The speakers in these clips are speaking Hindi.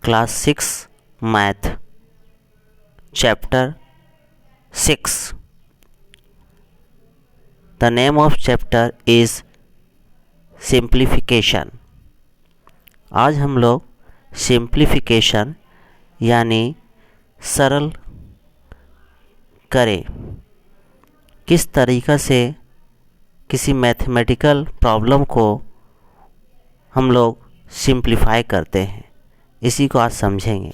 Class 6 math chapter 6। The name of chapter is simplification. आज हम लोग सिंप्लीफिकेशन यानी सरल करें किस तरीक़ा से किसी मैथमेटिकल प्रॉब्लम को हम लोग सिंप्लीफाई करते हैं, इसी को आज समझेंगे।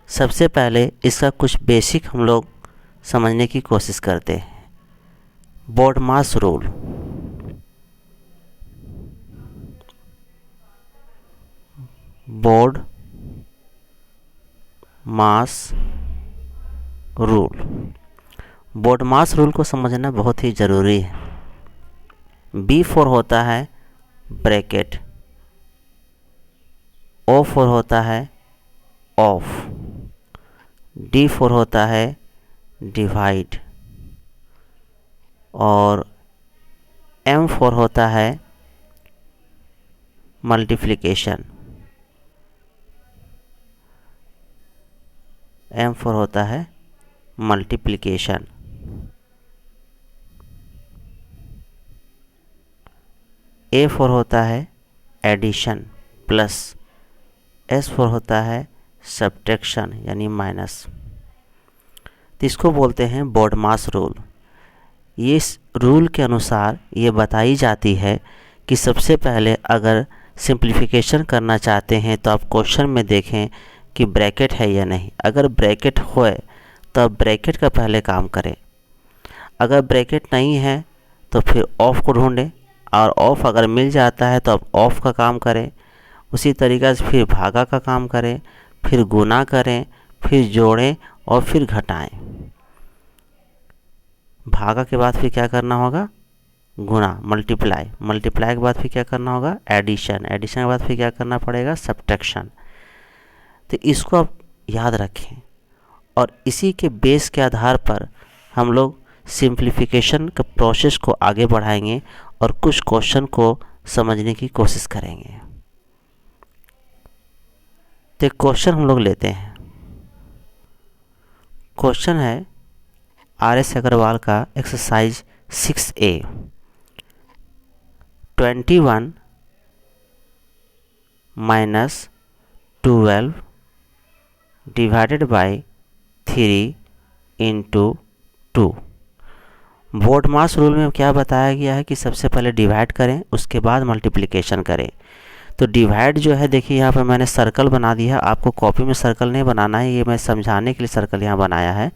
सबसे पहले इसका कुछ बेसिक हम लोग समझने की कोशिश करते हैं। BODMAS rule. बोर्ड मास रूल। बोडमास रूल को समझना बहुत ही ज़रूरी है। B4 होता है ब्रैकेट, O4 होता है ऑफ, D4 होता है डिवाइड और M4 होता है मल्टीप्लिकेशन। M4 होता है मल्टीप्लिकेशन। A4 होता है एडिशन प्लस, S4 होता है सब्ट्रैक्शन यानी माइनस। तो इसको बोलते हैं बोडमास रूल। ये इस रूल के अनुसार ये बताई जाती है कि सबसे पहले अगर सिंप्लीफिकेशन करना चाहते हैं तो आप क्वेश्चन में देखें कि ब्रैकेट है या नहीं। अगर ब्रैकेट होए तो आप ब्रैकेट का पहले काम करें। अगर ब्रैकेट नहीं है तो फिर ऑफ को ढूंढें और ऑफ अगर मिल जाता है तो आप ऑफ का काम करें। उसी तरीक़े से फिर भागा का काम करें, फिर गुना करें, फिर जोड़ें और फिर घटाएं। भागा के बाद फिर क्या करना होगा? गुना, मल्टीप्लाई। मल्टीप्लाई के बाद फिर क्या करना होगा? एडिशन। एडिशन के बाद फिर क्या करना पड़ेगा? सब्ट्रैक्शन। तो इसको आप याद रखें और इसी के बेस के आधार पर हम लोग सिंप्लीफिकेशन के प्रोसेस को आगे बढ़ाएंगे और कुछ क्वेश्चन को समझने की कोशिश करेंगे। तो क्वेश्चन हम लोग लेते हैं। क्वेश्चन है RS अग्रवाल का exercise 6A। 21 minus 12 divided by 3 into 2। BODMAS rule में क्या बताया गया है कि सबसे पहले डिवाइड करें, उसके बाद मल्टीप्लिकेशन करें। तो डिवाइड जो है, देखिए यहाँ पर मैंने सर्कल बना दिया। आपको कॉपी में सर्कल नहीं बनाना है, ये मैं समझाने के लिए सर्कल यहाँ बनाया है।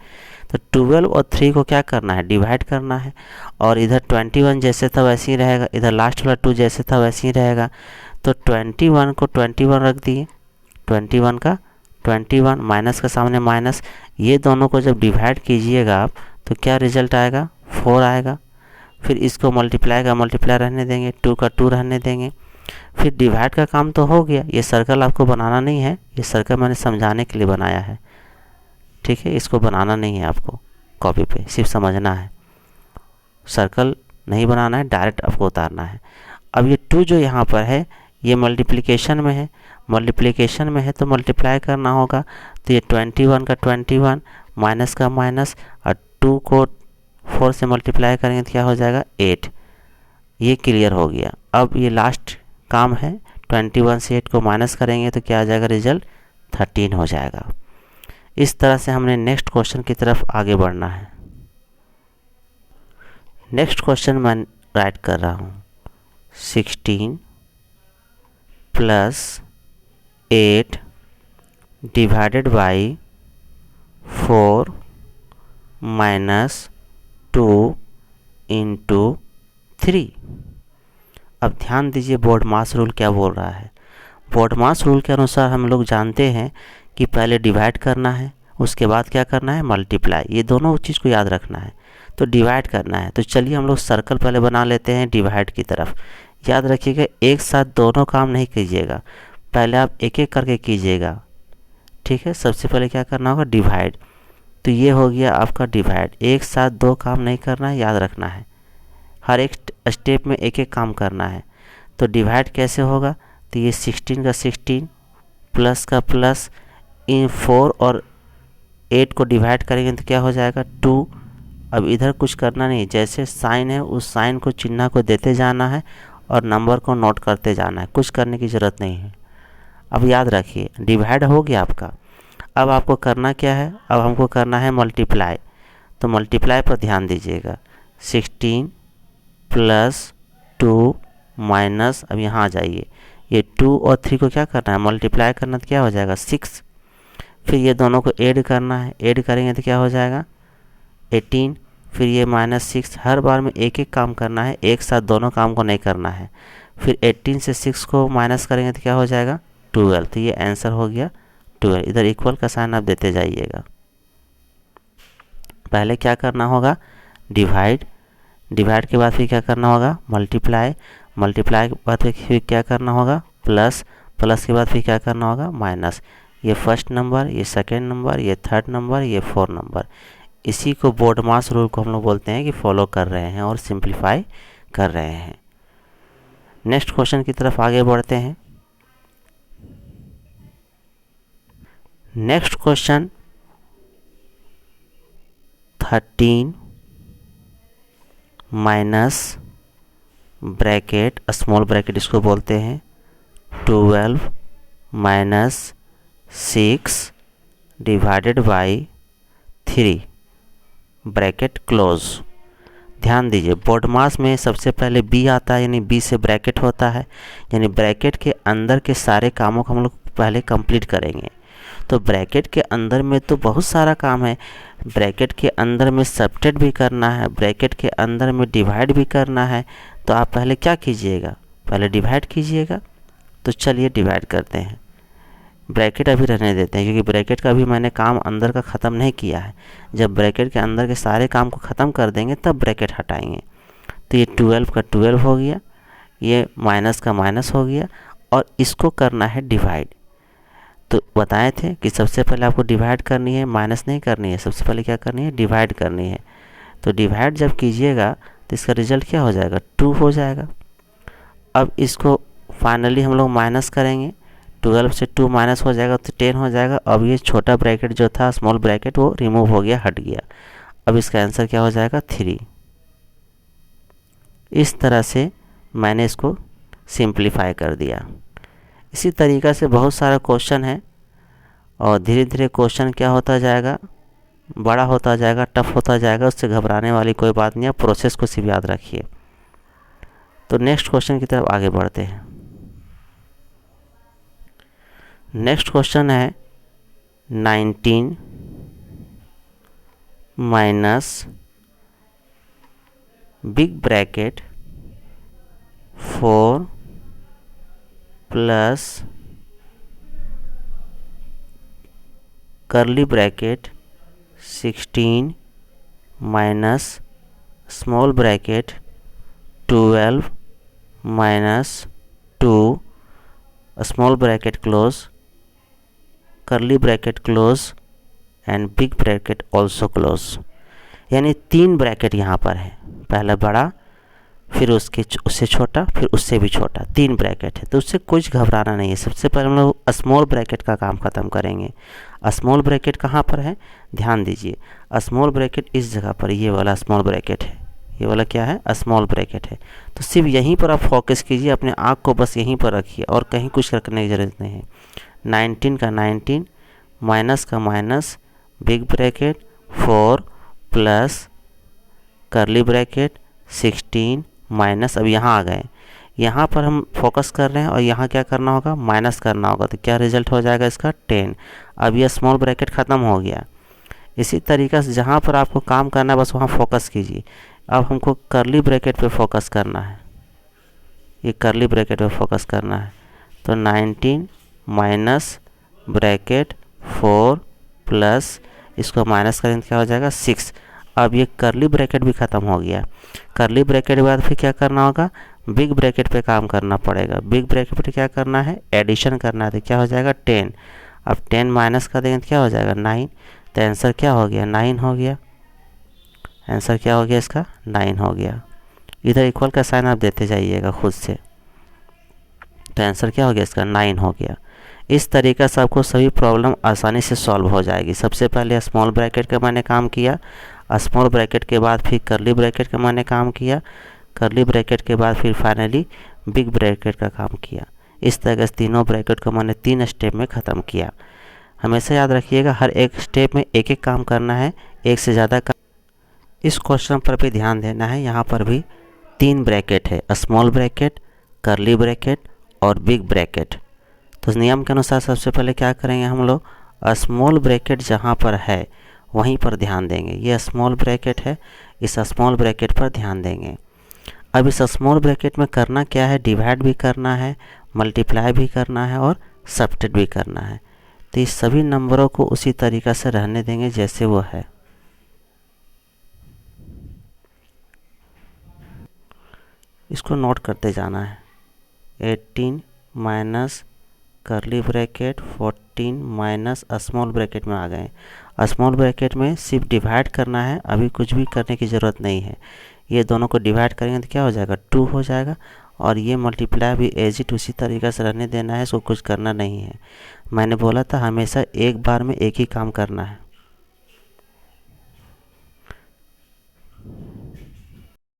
तो 12 और 3 को क्या करना है? डिवाइड करना है। और इधर 21 जैसे था वैसे ही रहेगा, इधर लास्ट वाला 2 जैसे था वैसे ही रहेगा। तो 21 को 21 रख दिए, 21 का 21, माइनस का सामने माइनस। ये दोनों को जब डिवाइड कीजिएगा आप तो क्या रिजल्ट आएगा? 4 आएगा। फिर इसको मल्टीप्लाई का मल्टीप्लाई रहने देंगे, 2 का 2 रहने देंगे। फिर डिवाइड का काम तो हो गया। ये सर्कल आपको बनाना नहीं है, ये सर्कल मैंने समझाने के लिए बनाया है, ठीक है। इसको बनाना नहीं है आपको कॉपी पे, सिर्फ समझना है। सर्कल नहीं बनाना है, डायरेक्ट आपको उतारना है। अब ये 2 जो यहाँ पर है ये मल्टीप्लिकेशन में है। मल्टीप्लिकेशन में है तो मल्टीप्लाई करना होगा। तो ये 21 का 21, माइनस का माइनस, और 2 को 4 से मल्टीप्लाई करेंगे तो क्या हो जाएगा? 8। ये क्लियर हो गया। अब ये लास्ट काम है, 21 से 8 को माइनस करेंगे तो क्या आ जाएगा? रिजल्ट 13 हो जाएगा। इस तरह से हमने नेक्स्ट क्वेश्चन की तरफ आगे बढ़ना है। नेक्स्ट क्वेश्चन मैं राइट कर रहा हूँ। 16 plus 8 divided by 4 minus 2 into 3। अब ध्यान दीजिए बोडमास रूल क्या बोल रहा है। बोडमास रूल के अनुसार हम लोग जानते हैं कि पहले डिवाइड करना है, उसके बाद क्या करना है? मल्टीप्लाई। ये दोनों चीज़ को याद रखना है। तो डिवाइड करना है, तो चलिए हम लोग सर्कल पहले बना लेते हैं डिवाइड की तरफ। याद रखिएगा एक साथ दोनों काम नहीं कीजिएगा, पहले आप एक एक करके कीजिएगा, ठीक है। सबसे पहले क्या करना होगा? डिवाइड। तो ये हो गया आपका डिवाइड। एक साथ 2 काम नहीं करना है, याद रखना है। हर एक स्टेप में एक एक काम करना है। तो डिवाइड कैसे होगा? तो ये 16 का 16 प्लस का प्लस, इन 4 और 8 को डिवाइड करेंगे तो क्या हो जाएगा 2। अब इधर कुछ करना नहीं, जैसे साइन है उस साइन को चिन्ह को देते जाना है और नंबर को नोट करते जाना है, कुछ करने की ज़रूरत नहीं है। अब याद रखिए डिवाइड हो गया आपका। अब आपको करना क्या है, अब हमको करना है मल्टीप्लाई। तो मल्टीप्लाई पर ध्यान दीजिएगा, 16 प्लस 2 माइनस, अब यहाँ आ जाइए, ये 2 और 3 को क्या करना है मल्टीप्लाई करना, तो क्या हो जाएगा 6। फिर ये दोनों को ऐड करना है, ऐड करेंगे तो क्या हो जाएगा 18। फिर ये -6, हर बार में एक एक काम करना है, एक साथ दोनों काम को नहीं करना है। फिर 18 से 6 को माइनस करेंगे तो क्या हो जाएगा 12। तो ये आंसर हो गया 12। इधर इक्वल का साइन आप देते जाइएगा। पहले क्या करना होगा डिवाइड, डिवाइड के बाद फिर क्या करना होगा मल्टीप्लाई, मल्टीप्लाई के बाद फिर क्या करना होगा प्लस, प्लस के बाद फिर क्या करना होगा माइनस। ये फर्स्ट नंबर, ये सेकेंड नंबर, ये थर्ड नंबर, ये 4 नंबर। इसी को बोर्ड मास रूल को हम लोग बोलते हैं कि फॉलो कर रहे हैं और सिंप्लीफाई कर रहे हैं। नेक्स्ट क्वेश्चन की तरफ आगे बढ़ते हैं। Next question 13 minus bracket, small bracket इसको बोलते हैं, 12 minus 6 divided by 3 bracket close. ध्यान दीजिए बोर्ड मास में सबसे पहले बी आता है, यानी बी से ब्रैकेट होता है, यानी ब्रैकेट के अंदर के सारे कामों को हम लोग पहले कंप्लीट करेंगे। तो ब्रैकेट के अंदर में तो बहुत सारा काम है, ब्रैकेट के अंदर में सबट्रैक्ट भी करना है, ब्रैकेट के अंदर में डिवाइड भी करना है। तो आप पहले क्या कीजिएगा, पहले डिवाइड कीजिएगा। तो चलिए डिवाइड करते हैं, ब्रैकेट अभी रहने देते हैं क्योंकि ब्रैकेट का भी मैंने काम अंदर का ख़त्म नहीं किया है। जब ब्रैकेट के अंदर के सारे काम को ख़त्म कर देंगे तब ब्रैकेट हटाएंगे। तो ये 12 का 12 हो गया, ये माइनस का माइनस हो गया, और इसको करना है डिवाइड। तो बताए थे कि सबसे पहले आपको डिवाइड करनी है, माइनस नहीं करनी है, सबसे पहले क्या करनी है डिवाइड करनी है। तो डिवाइड जब कीजिएगा तो इसका रिजल्ट क्या हो जाएगा 2 हो जाएगा। अब इसको फाइनली हम लोग माइनस करेंगे, 12 से 2 माइनस हो जाएगा तो 10 हो जाएगा। अब ये छोटा ब्रैकेट जो था स्मॉल ब्रैकेट वो रिमूव हो गया, हट गया। अब इसका आंसर क्या हो जाएगा 3। इस तरह से मैंने इसको सिंप्लीफाई कर दिया। इसी तरीक़ा से बहुत सारा क्वेश्चन है और धीरे धीरे क्वेश्चन क्या होता जाएगा बड़ा होता जाएगा, टफ होता जाएगा। उससे घबराने वाली कोई बात नहीं है, प्रोसेस को सिर्फ याद रखिए। तो नेक्स्ट क्वेश्चन की तरफ आगे बढ़ते हैं। नेक्स्ट क्वेश्चन है 19 minus big bracket 4 plus curly bracket 16 minus small bracket 12 minus 2 small bracket close, curly bracket close and big bracket also close. यानी 3 ब्रैकेट यहाँ पर है, पहला बड़ा, फिर उससे छोटा, फिर उससे भी छोटा, 3 ब्रैकेट है। तो उससे कुछ घबराना नहीं है। सबसे पहले हम लोग स्मॉल ब्रैकेट का काम ख़त्म करेंगे। स्मॉल ब्रैकेट कहाँ पर है ध्यान दीजिए, स्मॉल ब्रैकेट इस जगह पर, ये वाला स्मॉल ब्रैकेट है, ये वाला क्या है स्मॉल ब्रैकेट है। तो सिर्फ यहीं पर आप फोकस कीजिए, अपने आँख को बस यहीं पर रखिए और कहीं कुछ रखने की ज़रूरत नहीं है। 19 का 19 माइनस का minus, big bracket 4 plus curly bracket 16 minus, अब यहाँ आ गए, यहाँ पर हम फोकस कर रहे हैं और यहाँ क्या करना होगा माइनस करना होगा। तो क्या रिजल्ट हो जाएगा इसका 10। अब यह स्मॉल ब्रैकेट ख़त्म हो गया। इसी तरीक़े से जहाँ पर आपको काम करना है बस वहाँ फोकस कीजिए। अब हमको कर्ली ब्रैकेट पे फोकस करना है, ये कर्ली ब्रैकेट पे फोकस करना है। तो 19 माइनस ब्रैकेट 4 प्लस, इसको माइनस करें तो क्या हो जाएगा 6। अब ये कर्ली ब्रैकेट भी ख़त्म हो गया। कर्ली ब्रैकेट के बाद फिर क्या करना होगा बिग ब्रैकेट पे काम करना पड़ेगा। बिग ब्रैकेट पे क्या करना है एडिशन करना है। तो क्या हो जाएगा 10। अब 10 माइनस कर देंगे तो क्या हो जाएगा 9। तो आंसर क्या हो गया 9 हो गया। आंसर क्या हो गया इसका 9 हो गया। इधर इक्वल का साइन आप देते जाइएगा खुद से। तो आंसर क्या हो गया इसका 9 हो गया। इस तरीक़ा से आपको सभी प्रॉब्लम आसानी से सॉल्व हो जाएगी। सबसे पहले स्मॉल ब्रैकेट का मैंने काम किया, स्मॉल ब्रैकेट के बाद फिर करली ब्रैकेट का मैंने काम किया, करली ब्रैकेट के बाद फिर फाइनली बिग ब्रैकेट का काम किया। इस तरह से तीनों ब्रैकेट को मैंने 3 स्टेप में ख़त्म किया। हमेशा याद रखिएगा हर एक स्टेप में एक एक काम करना है, एक से ज़्यादा काम। इस क्वेश्चन पर भी ध्यान देना है, यहाँ पर भी 3 ब्रैकेट है, स्मॉल ब्रैकेट, करली ब्रैकेट और बिग ब्रैकेट। तो नियम के अनुसार सबसे पहले क्या करेंगे हम लोग, स्मॉल ब्रैकेट जहाँ पर है वहीं पर ध्यान देंगे। ये स्मॉल ब्रैकेट है, इस स्मॉल ब्रैकेट पर ध्यान देंगे। अब इस स्मॉल ब्रैकेट में करना क्या है, डिवाइड भी करना है, मल्टीप्लाई भी करना है और सब्ट्रैक्ट भी करना है। तो इस सभी नंबरों को उसी तरीक़ा से रहने देंगे जैसे वो है। इसको नोट करते जाना है। 18 माइनस करली ब्रैकेट 14 माइनस स्मॉल ब्रैकेट में आ गए। स्मॉल ब्रैकेट में सिर्फ डिवाइड करना है, अभी कुछ भी करने की ज़रूरत नहीं है। ये दोनों को डिवाइड करेंगे तो क्या हो जाएगा, 2 हो जाएगा। और ये मल्टीप्लाई भी एज इट उसी तरीक़े से रहने देना है, इसको कुछ करना नहीं है। मैंने बोला था हमेशा एक बार में एक ही काम करना है।